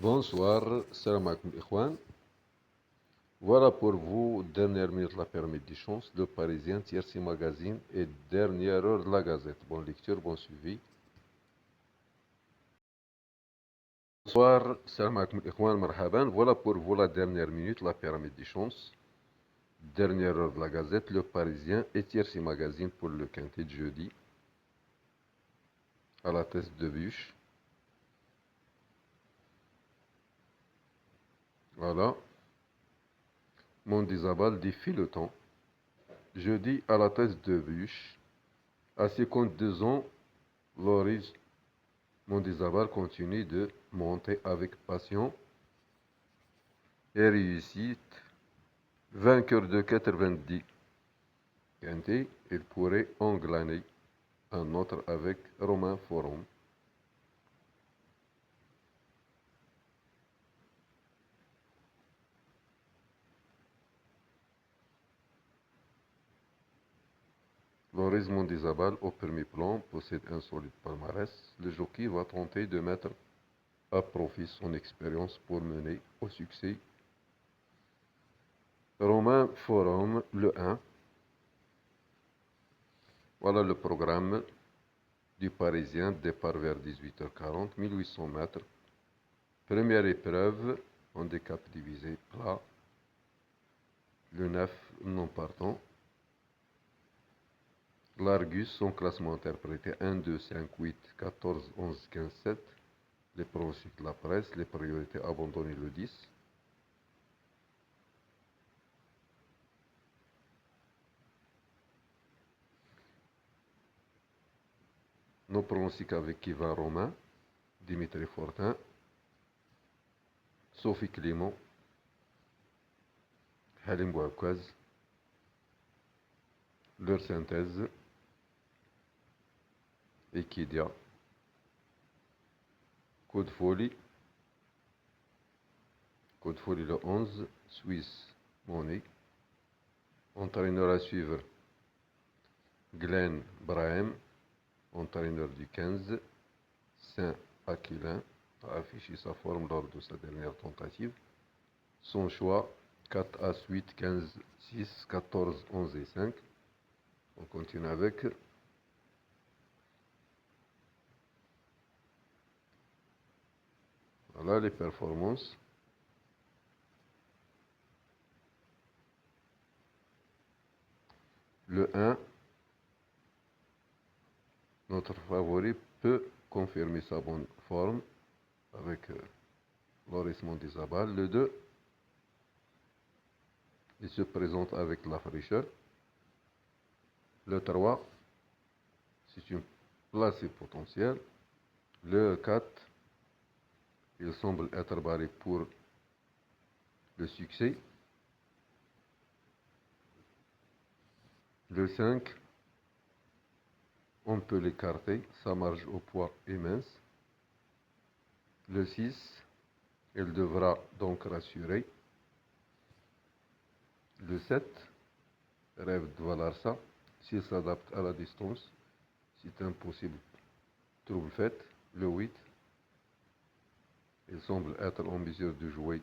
Bonsoir, salam alaikum Ikhwan. Voilà pour vous, dernière minute de la pyramide des chances, Le Parisien, Tiercy Magazine et dernière heure de la Gazette. Bonne lecture, bon suivi. Bonsoir, salam alaikum Ikhwan, marhaban. Voilà pour vous la dernière minute de la pyramide des chances. Dernière heure de la Gazette, Le Parisien et Tiercy Magazine pour le quintet de jeudi. À la tête de bûche. Voilà. Mondizabal défie le temps. Jeudi à la tête de bûche. À 52 ans, Loris Mondizabal continue de monter avec passion et réussite. Vainqueur de 90 quintés, il pourrait en glaner un autre avec Romain Forum. Loris Mondizabal au premier plan possède un solide palmarès. Le jockey va tenter de mettre à profit son expérience pour mener au succès. Romain Forum, le 1. Voilà le programme du Parisien, départ vers 18h40, 1800 mètres. Première épreuve, handicap divisé plat. Le 9 non partant. L'Argus, son classement interprété 1, 2, 5, 8, 14, 11, 15, 7. Les pronostics de la presse, les priorités abandonnées le 10. Nos pronostics avec Ivan Romain, Dimitri Fortin, Sophie Clément, Halim Bouakouz. Leur synthèse, Equidia, Code Folie le 11, Suisse Money. Entraîneur à suivre, Glenn Brahim, entraîneur du 15, Saint-Aquilin, a affiché sa forme lors de sa dernière tentative. Son choix, 4 As 8, 15, 6, 14, 11 et 5. On continue avec voilà les performances. Le 1, notre favori, peut confirmer sa bonne forme avec Loris Mondizabal. Le 2, il se présente avec la fraîcheur. Le 3, c'est une placée potentielle. Le 4, il semble être barré pour le succès. Le 5, on peut l'écarter, sa marge au poids est mince. Le 6, il devra donc rassurer. Le 7, rêve de Valarsa, s'il s'adapte à la distance, c'est impossible, trouble fait. Le 8, il semble être en mesure de jouer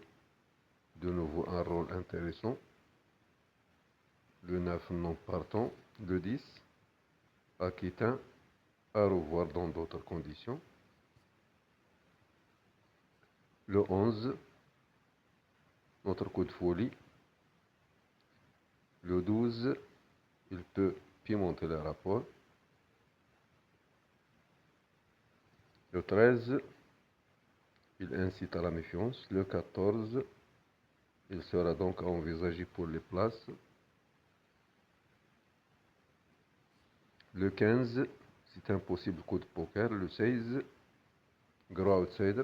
de nouveau un rôle intéressant. Le 9 non partant. Le 10, Aquitain, à revoir dans d'autres conditions. Le 11, notre coup de folie. Le 12, il peut pimenter le rapport. Le 13, il incite à la méfiance. Le 14, il sera donc envisagé pour les places. Le 15, c'est un possible coup de poker. Le 16, gros outsider.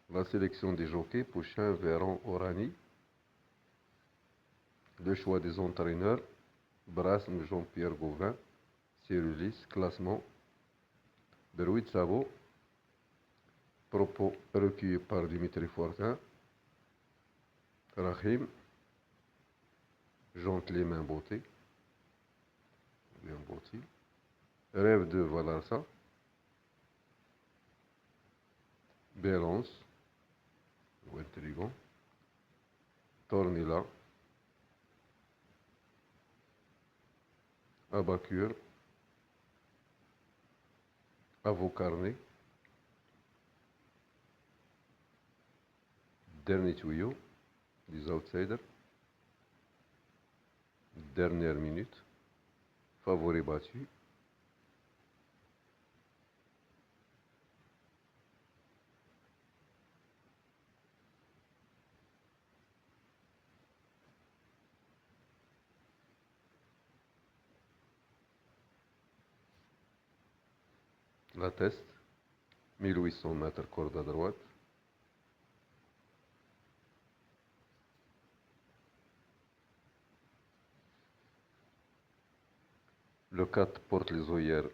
La sélection des jockeys, Pouchin, Véran, Orani. Le choix des entraîneurs, Brasme, Jean-Pierre Gauvin, Cyrulis, classement, Berouid Savo. Propos recueillis par Dimitri Fortin, Rahim, Jean Clément Beauté, bien Beauté, Rêve de Valarsa, Bélance, ou intrigant, Tornilla, Abacure, Avocarné, dernier tuyau, des outsiders, dernière minute, favori battu, la test, 1800 mètres corde à droite, le 4 porte les œillères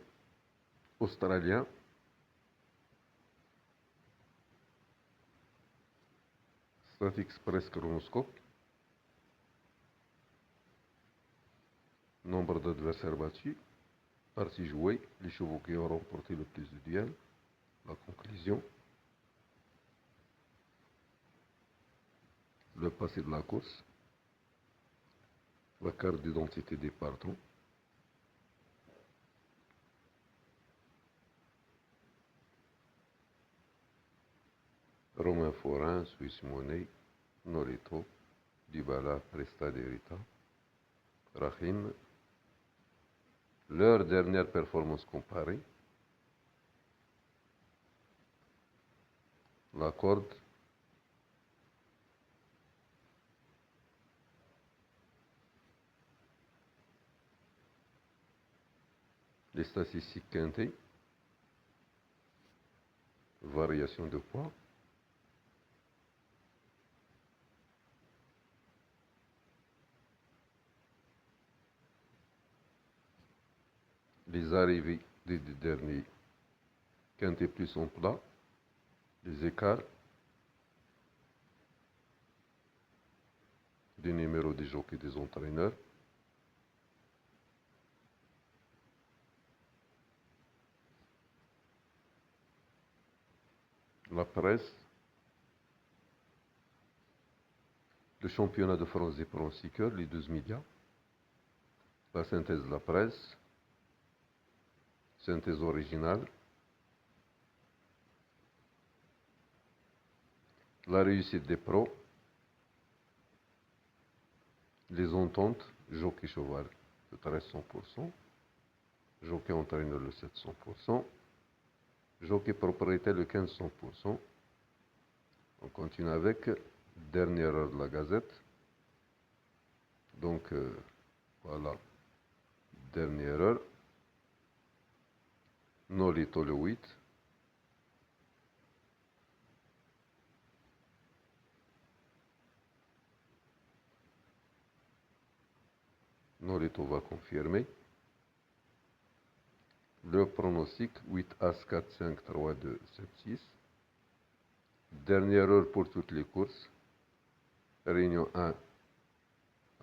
australien, Strat Express chronoscope, nombre d'adversaires battus, partie jouée, les chevaux qui ont remporté le plus de duels, la conclusion, le passé de la course, la carte d'identité des partants, Romain Forain, Suisse Monnaie, Nolito, Dybala, Presta Derita, Rahim, leur dernière performance comparée, la corde, les statistiques quintées, variation de poids, les arrivées des deux derniers quintés plus en plat, les écarts, des numéros des jockeys et des entraîneurs, la presse, le championnat de France des pronostiqueurs, les 12 médias, la synthèse de la presse, synthèse originale, la réussite des pros, les ententes, jockey cheval, le 13 100%, jockey entraîneur le 700%, jockey propriétaire le 15 100%. On continue avec dernière heure de la Gazette. Donc voilà, dernière heure. Nolito le 8. Nolito va confirmer. Le pronostic 8 As 4 5 3 2 7 6. Dernière heure pour toutes les courses. Réunion 1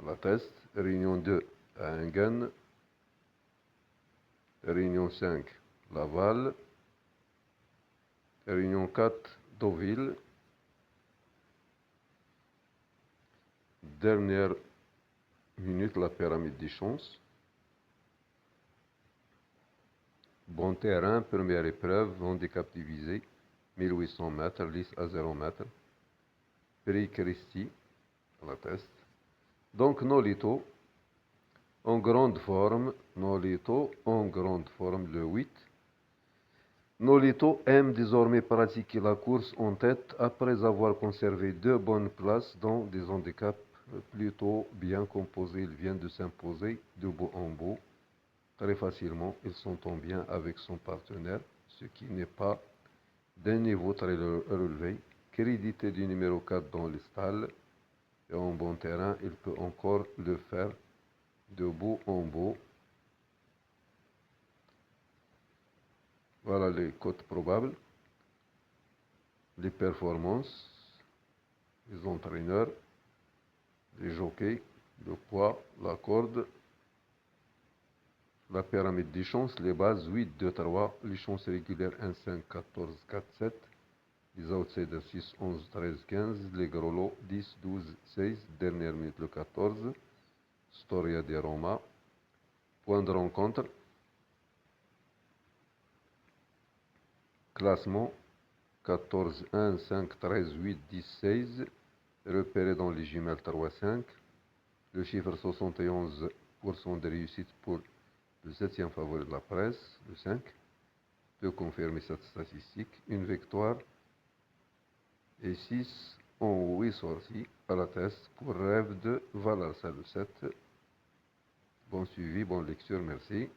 la test. Réunion 2 à Engen. Réunion 5 Laval. Réunion 4 Deauville. Dernière minute la pyramide des chances. Bon terrain, première épreuve, handicap divisé, 1800 mètres, lisse à 0 mètres. Prix Christie, la test. Donc Nolito, en grande forme, Nolito en grande forme, le 8. Nolito aime désormais pratiquer la course en tête après avoir conservé 2 bonnes places dans des handicaps plutôt bien composés. Il vient de s'imposer de bout en bout. Très facilement, il s'entend bien avec son partenaire, ce qui n'est pas d'un niveau très relevé. Crédité du numéro 4 dans les stalles et en bon terrain, il peut encore le faire de bout en bout. Voilà les cotes probables, les performances, les entraîneurs, les jockeys, le poids, la corde, la pyramide des chances, les bases 8, 2, 3, les chances régulières 1, 5, 14, 4, 7, Les outsiders 6, 11, 13, 15. Les gros lots 10, 12, 16. Dernière minute le 14. Storia di Roma. Point de rencontre. Classement 14, 1, 5, 13, 8, 10, 16. Repéré dans les jumelles 3, 5. Le chiffre 71% de réussite pour le 7e favori de la presse, le 5. Peut confirmer cette statistique. Une victoire et 6 en 8 sorties à la test pour rêve de Valarsa, le 7. Bon suivi, bonne lecture, merci.